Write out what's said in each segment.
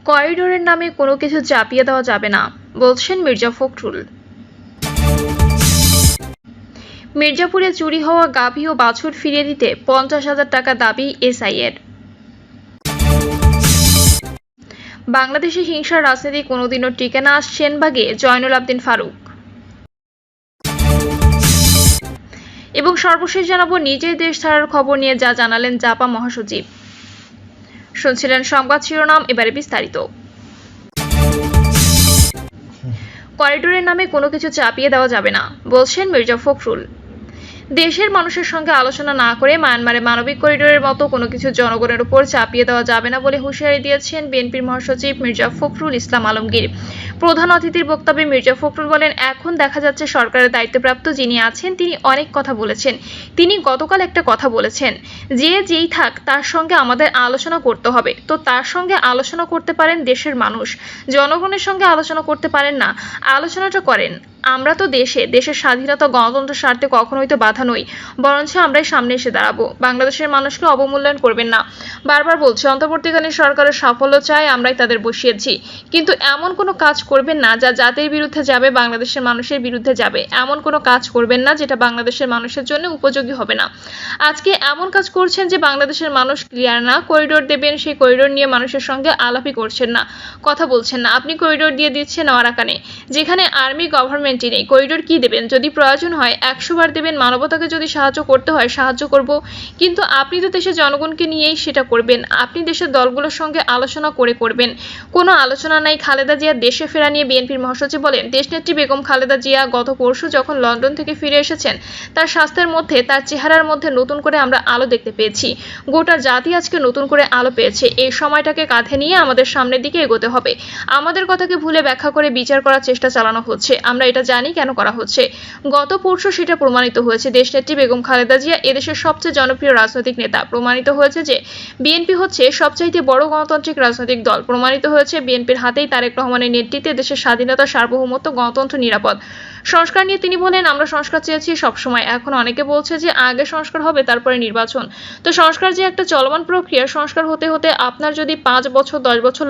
করিডোরের নামে কোনো কিছু চাপিয়ে দেওয়া যাবে না, বলছেন মির্জা ফখরুল। মির্জাপুরে চুরি হওয়া গাভী ও বাছুর ফিরিয়ে দিতে 50,000 টাকা দাবি এসআইয়ের। বাংলাদেশে হিংসার রাজনীতি কোনোদিনও টিকে না, সেনবাগে জয়নুল আবদিন ফারুক। এবং সর্বশেষ জানাবো নিজেই দেশ ছাড়ার খবর নিয়ে যা জানালেন জাপা মহাসচিব। শুনছিলেন সংবাদ শিরোনাম, এবারে বিস্তারিত। করিডোরের নামে কোনো কিছু চাপিয়ে দেওয়া যাবে না, বলছেন মির্জা ফখরুল। দেশের মানুষের সঙ্গে আলোচনা না করে মায়ানমারে মানবিক করিডোরের মতো কোনো কিছু জনগণের উপর চাপিয়ে দেওয়া যাবে না বলে হুঁশিয়ারি দিয়েছেন বিএনপির মহাসচিব মির্জা ফখরুল ইসলাম আলমগীর। প্রধান অতিথির বক্তব্যে মির্জা ফখরুল বলেন, এখন দেখা যাচ্ছে সরকারের দায়িত্বপ্রাপ্ত যিনি আছেন তিনি অনেক কথা বলেছেন। তিনি গতকাল একটা কথা বলেছেন, যেই থাক তার সঙ্গে আমাদের আলোচনা করতে হবে। তো তার সঙ্গে আলোচনা করতে পারেন দেশের মানুষ, জনগণের সঙ্গে আলোচনা করতে পারেন না, আলোচনাটা করেন। আমরা তো দেশের স্বাধীনতা গণতন্ত্রের স্বার্থে কখনোই তো বাধা নই, বরঞ্চ আমরাই সামনে এসে দাঁড়াবো। বাংলাদেশের মানুষকে অবমূল্যায়ন করবেন না। বারবার বলছি, অন্তর্বর্তীকালীন সরকারের সাফল্য চাই, আমরাই তাদের বসিয়েছি, কিন্তু এমন কোনো কাজ করবেন না যা জাতির বিরুদ্ধে যাবে, বাংলাদেশের মানুষের বিরুদ্ধে যাবে। এমন কোনো কাজ করবেন না যেটা বাংলাদেশের মানুষের জন্য উপযোগী হবে না। আজকে এমন কাজ করছেন যে বাংলাদেশের মানুষ ক্লিয়ার না, করিডোর দেবেন, সেই করিডোর নিয়ে মানুষের সঙ্গে আলাপই করছেন না, কথা বলছেন না। আপনি করিডোর দিয়ে দিচ্ছেন আরাকানে, যেখানে আর্মি গভর্নমেন্ট নেই। করিডোর কি দেবেন? যদি প্রয়োজন হয় 100 বার দেবেন। মানবতাকে যদি সাহায্য করতে হয় সাহায্য করব, কিন্তু আপনি তো দেশের জনগণকে নিয়েই সেটা করবেন। আপনি দেশের দলগুলোর সঙ্গে আলোচনা করে করবেন। কোনো আলোচনা নাই। খালেদা জিয়া দেশে ফেরা নিয়ে বিএনপির মহাসচিব বলেন, দেশনেত্রী বেগম খালেদা জিয়া গত পরশু যখন লন্ডন থেকে ফিরে এসেছেন, তার স্বাস্থ্যের মধ্যে, তার চেহারার মধ্যে নতুন করে আমরা আলো দেখতে পেয়েছি। গোটা জাতি আজকে নতুন করে আলো পেয়েছে। এই সময়টাকে কাঁধে নিয়ে আমাদের সামনের দিকে এগোতে হবে। আমাদের কথাকে ভুলে ব্যাখ্যা করে বিচার করার চেষ্টা চালানো হচ্ছে। আমরা এটা জানি কেন করা হচ্ছে। গত পরশু সেটা প্রমাণিত হয়েছে। দেশনেত্রী বেগম খালেদা জিয়া এদেশের সবচেয়ে জনপ্রিয় রাজনৈতিক নেতা। প্রমাণিত হয়েছে যে বিএনপি হচ্ছে সবচাইতে বড় গণতান্ত্রিক রাজনৈতিক দল। প্রমাণিত হয়েছে বিএনপির হাতেই তারেক রহমানের নেতৃত্বে দেশের স্বাধীনতা, সার্বভৌমত্ব, গণতন্ত্র নিরাপদ। সংস্কার নিয়ে তিনি বলেন, আমরা সংস্কার চেয়েছি সবসময়। এখন অনেকে বলছে যে আগে সংস্কার হবে তারপরে নির্বাচন। তো সংস্কার যে একটা চলমান প্রক্রিয়া, সংস্কার হতে হতে আপনার যদি 5 বছর 10 বছর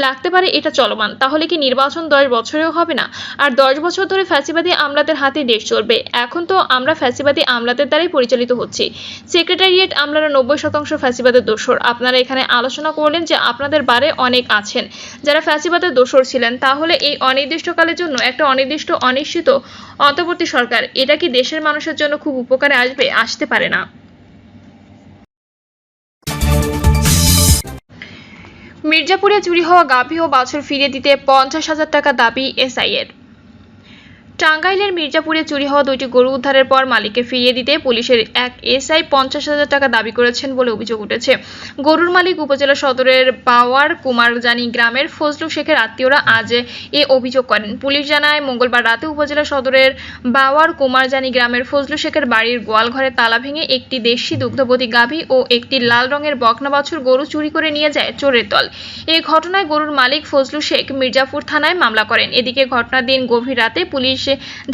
লাগতে পারে, এটা চলমান। তাহলে কি নির্বাচন 10 বছরেও হবে না? আর 10 বছর ধরে ফ্যাসিবাদী আমলাদের হাতে দেশ চলবে। এখন তো আমরা ফ্যাসিবাদী আমলাদের দ্বারাই পরিচালিত হচ্ছি। সেক্রেটারিয়েট আমলারা 90% ফ্যাসিবাদের দোসর। আপনারা এখানে আলোচনা করলেন যে আপনাদের বারে অনেক আছেন যারা ফ্যাসিবাদের দোসর ছিলেন। তাহলে এই অনির্দিষ্টকালের জন্য একটা অনির্দিষ্ট অনিশ্চিত অন্তর্বর্তী সরকার, এটা কি দেশের মানুষের জন্য খুব উপকারে আসবে? আসতে পারে না। মির্জাপুরে চুরি হওয়া গাভী ও বাছুর ফিরিয়ে দিতে 50,000 টাকা দাবি এসআইয়ের। টাঙ্গাইলের মির্জাপুরে চুরি হওয়া 2টি গরু উদ্ধারের পর মালিককে ফিরিয়ে দিতে পুলিশের এক এসআই 50,000 টাকা দাবি করেছেন বলে অভিযোগ উঠেছে। গরুর মালিক উপজেলা সদরের বাওয়ার কুমারজানি গ্রামের ফজলু শেখের আত্মীয়রা আজ এ অভিযোগ করেন। পুলিশ জানায়, মঙ্গলবার রাতে উপজেলা সদরের বাওয়ার কুমারজানি গ্রামের ফজলু শেখের বাড়ির গোয়ালঘরে তালা ভেঙে একটি দেশি দুগ্ধবতী গাভী ও একটি লাল রঙের বকনা বাছুর গরু চুরি করে নিয়ে যায় চোরের দল। এই ঘটনায় গরুর মালিক ফজলু শেখ মির্জাপুর থানায় মামলা করেন। এদিকে ঘটনার দিন গভীর রাতে পুলিশ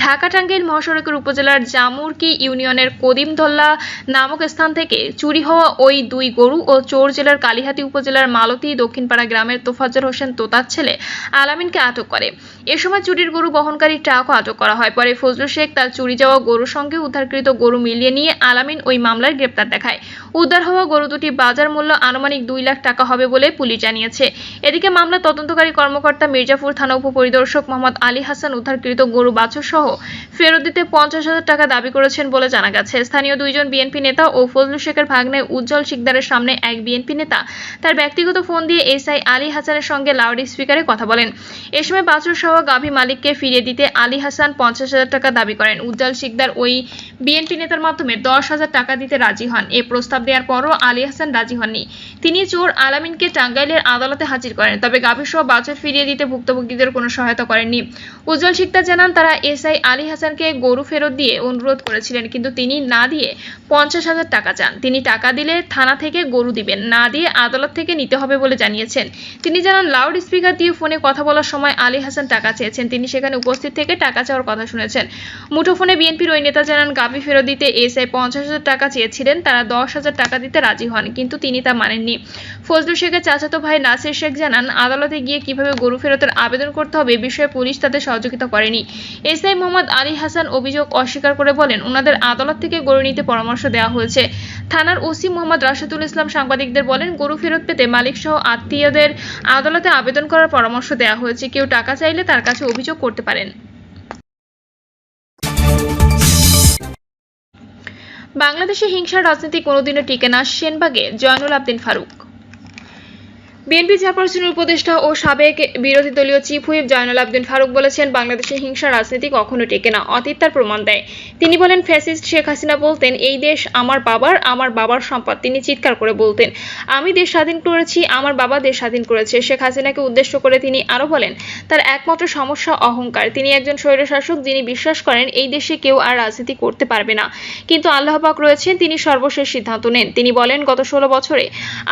ঢাকা টাঙ্গাইল মহাসড়কের উপজেলার জামুরকি ইউনিয়নের কদিমদল্লা নামক স্থান থেকে চুরি হওয়া ওই 2 গরু ও চোর জেলার কালিহাতী উপজেলার মালতী দক্ষিণপাড়া গ্রামের তোফাজ্জল হোসেন তোতার ছেলে আলামিনকে আটক করে। এ সময় চুরির গরু বহনকারী ট্রাকও আটক করা হয়। পরে ফজলু শেখ তার চুরি যাওয়া গরুর সঙ্গে উদ্ধারকৃত গরু মিলিয়ে নিয়ে আলামিন ওই মামলার গ্রেপ্তার দেখায়। উদ্ধার হওয়া গরু দুটি বাজার মূল্য আনুমানিক 2 লাখ টাকা হবে বলে পুলিশ জানিয়েছে। এদিকে মামলা তদন্তকারী কর্মকর্তা মির্জাপুর থানা উপপরিদর্শক মোহাম্মদ আলী হাসান উদ্ধারকৃত গরু বাছুর সহ ফেরত দিতে 50,000 টাকা দাবি করেছেন বলে জানা গেছে। স্থানীয় 2 জন বিএনপি নেতা ও ফজলু শেখের ভাগ্নে উজ্জ্বল শিকদারের সামনে এক বিএনপি নেতা তার ব্যক্তিগত ফোন দিয়ে এসআই আলী হাসানের সঙ্গে লাউড স্পিকারে কথা বলেন। এ সময় বাছুর সহ গাভী মালিককে ফিরিয়ে দিতে আলী হাসান 50,000 টাকা দাবি করেন। উজ্জ্বল শিকদার ওই বিএনপি নেতার মাধ্যমে 10,000 টাকা দিতে রাজি হন। এ প্রস্তাব দেওয়ার পরও আলী হাসান রাজি হননি। তিনি চোর আলামিনকে টাঙ্গাইলের আদালতে হাজির করেন, তবে গাভী সহ বাছুর ফিরিয়ে দিতে ভুক্তভোগীদের কোনো সহায়তা করেননি। উজ্জ্বল শিকদার জানান, তারা এসআই আলী হাসানকে গরু ফেরত দিয়ে অনুরোধ করেছিলেন, কিন্তু তিনি না দিয়ে 50,000 টাকা চান। তিনি টাকা দিলে থানা থেকে গরু দিবেন, না দিয়ে আদালত থেকে নিতে হবে বলে জানিয়েছেন। তিনি জানান, লাউড স্পিকার দিয়ে ফোনে কথা বলার সময় আলী হাসান টাকা চেয়েছেন। তিনি সেখানে উপস্থিত থেকে টাকা চাওয়ার কথা শুনেছেন। মুঠোফোনে বিএনপির ওই নেতা জানান, গাভী ফেরত দিতে এসআই 50,000 টাকা চেয়েছিলেন। তারা 10,000 টাকা দিতে রাজি হন, কিন্তু তিনি তা মানেননি। ফজলুর শেখের চাচাতো ভাই নাসির শেখ জানান, আদালতে গিয়ে কিভাবে গরু ফেরতের আবেদন করতে হবে বিষয়ে পুলিশ তাদের সহযোগিতা করেনি। এসআই মোহাম্মদ আলী হাসান অভিযোগ অস্বীকার করে বলেন, ওনাদের আদালত থেকে গরু নিতে পরামর্শ দেওয়া হয়েছে। থানার ওসি মোহাম্মদ রাশেদুল ইসলাম সাংবাদিকদের বলেন, গরু ফেরত পেতে মালিকসহ আত্মীয়দের আদালতে আবেদন করার পরামর্শ দেওয়া হয়েছে। কেউ টাকা চাইলে তার কাছে অভিযোগ করতে পারেন। বাংলাদেশে হিংসার রাজনীতি কোনোদিনও টিকে না, সেনবাগে জয়নুল আবদিন ফারুক। বিএনপি চেয়ারপারসনের উপদেষ্টা ও সাবেক বিরোধী দলীয় চিফ হুইপ জয়নুল আবদিন ফারুক বলেছেন, বাংলাদেশে হিংসা রাজনীতি কখনো টেকে না, অতীত তার প্রমাণ দেয়। তিনি বলেন, ফ্যাসিস্ট শেখ হাসিনা বলতেন, এই দেশ আমার বাবার সম্পদ। তিনি চিৎকার করে বলতেন, আমি দেশ স্বাধীন করেছি, আমার বাবা দেশ স্বাধীন করেছে। শেখ হাসিনাকে উদ্দেশ্য করে তিনি আরো বলেন, তার একমাত্র সমস্যা অহংকার। তিনি একজন স্বৈরশাসক, যিনি বিশ্বাস করেন এই দেশে কেউ আর রাজনীতি করতে পারবে না, কিন্তু আল্লাহ পাক রয়েছেন, তিনি সর্বশেষ সিদ্ধান্ত নেন। তিনি বলেন, গত 16 বছরে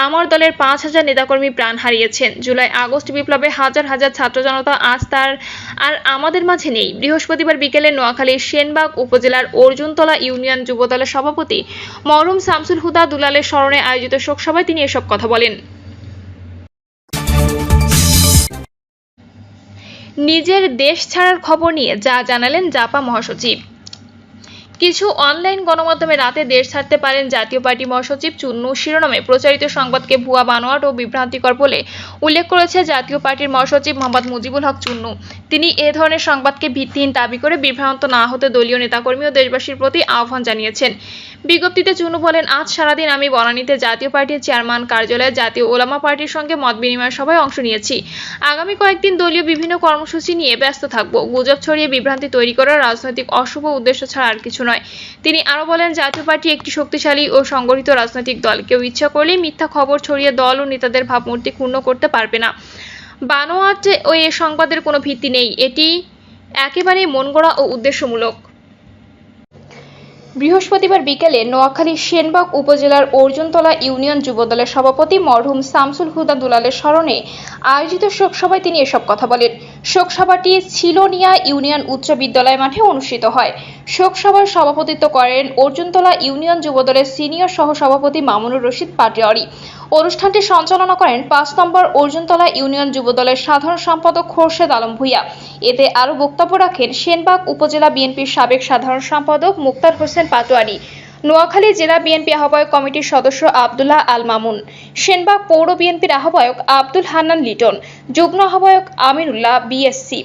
আমার দলের 5000 নেতাকর্মী প্রাণ হারিয়েছেন। জুলাই আগস্ট বিপ্লবে হাজার হাজার ছাত্র জনতা আজ তার আর আমাদের মাঝে নেই। বৃহস্পতিবার বিকেলে নোয়াখালীর সেনবাগ উপজেলার অর্জুনতলা ইউনিয়ন যুবদলের সভাপতি মরহুম শামসুল হুদা দুলালের স্মরণে আয়োজিত শোকসভায় তিনি এসব কথা বলেন। নিজের দেশ ছাড়ার খবর নিয়ে যা জানালেন জাপা মহাসচিব। কিছু অনলাইন গণমাধ্যমে রাতে দেশ ছাড়তে পারেন জাতীয় পার্টি মহাসচিব চুন্নু শিরোনামে প্রচারিত সংবাদকে ভুয়া, বানোয়াট ও বিভ্রান্তিকর বলে উল্লেখ করেছে জাতীয় পার্টির মহাসচিব মোহাম্মদ মুজিবুল হক চুন্নু। তিনি এ ধরনের সংবাদকে ভিত্তিহীন দাবি করে বিভ্রান্ত না হতে দলীয় নেতাকর্মী ও দেশবাসীর প্রতি আহ্বান জানিয়েছেন। বিজ্ঞপ্তিতে চুন্নু বলেন, আজ সারাদিন আমি বনানীতে জাতীয় পার্টির চেয়ারম্যান কার্যালয়ে জাতীয় ওলামা পার্টির সঙ্গে মত বিনিময় সভায় অংশ নিয়েছি। আগামী কয়েকদিন দলীয় বিভিন্ন কর্মসূচি নিয়ে ব্যস্ত থাকব। গুজব ছড়িয়ে বিভ্রান্তি তৈরি করা রাজনৈতিক অশুভ উদ্দেশ্য ছাড়া আর কিছু নয়। তিনি আরো বলেন, জাতীয় পার্টি একটি শক্তিশালী ও সংগঠিত রাজনৈতিক দল। কেউ ইচ্ছা করলে মিথ্যা খবর ছড়িয়ে দল ও নেতাদের ভাবমূর্তি ক্ষুণ্ণ করতে পারবে না। বানোয়াট ও এ সংবাদের কোনো ভিত্তি নেই, এটি একেবারেই মনগড়া ও উদ্দেশ্যমূলক। বৃহস্পতিবার বিকেলে নোয়াখালীর সেনবাগ উপজেলার অর্জুনতলা ইউনিয়ন যুবদলের সভাপতি মরহুম শামসুল হুদা দুলালের স্মরণে আয়োজিত শোকসভায় তিনি এসব কথা বলেন। শোকসভাটি ছিলনিয়া ইউনিয়ন উচ্চ বিদ্যালয় মাঠে অনুষ্ঠিত হয়। শোকসভার সভাপতিত্ব করেন অর্জুনতলা ইউনিয়ন যুবদলের সিনিয়র সহসভাপতি মামুনুর রশিদ পাটোয়ারি। অনুষ্ঠানটি সঞ্চালনা করেন 5 নম্বর অর্জুনতলা ইউনিয়ন যুবদলের সাধারণ সম্পাদক খোরশেদ আলম ভূঁইয়া। এতে আরও বক্তব্য রাখেন সেনবাগ উপজেলা বিএনপির সাবেক সাধারণ সম্পাদক মুক্তার হোসেন পাটোয়ারি, নোয়াখালী জেলা বিএনপি আহ্বায়ক কমিটির সদস্য আব্দুল্লাহ আল মামুন, সেনবাগ পৌর বিএনপির আহ্বায়ক আব্দুল হান্নান লিটন, যুগ্ম আহ্বায়ক আমিনুল্লাহ বিএসসি,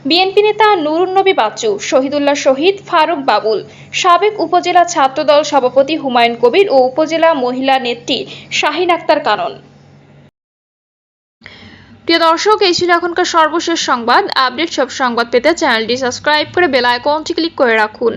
বিএনপি নেতা নুরুন নবী বাচ্চু, শহীদুল্লাহ শহীদ, ফারুক বাবুল, সাবেক উপজেলা ছাত্রদল সভাপতি হুমায়ুন কবির ও উপজেলা মহিলা নেত্রী শাহিন আক্তার কানন। প্রিয় দর্শক, এই ছিল এখনকার সর্বশেষ সংবাদ। আপডেট সব সংবাদ পেতে চ্যানেলটি সাবস্ক্রাইব করে বেল আইকনটি ক্লিক করে রাখুন।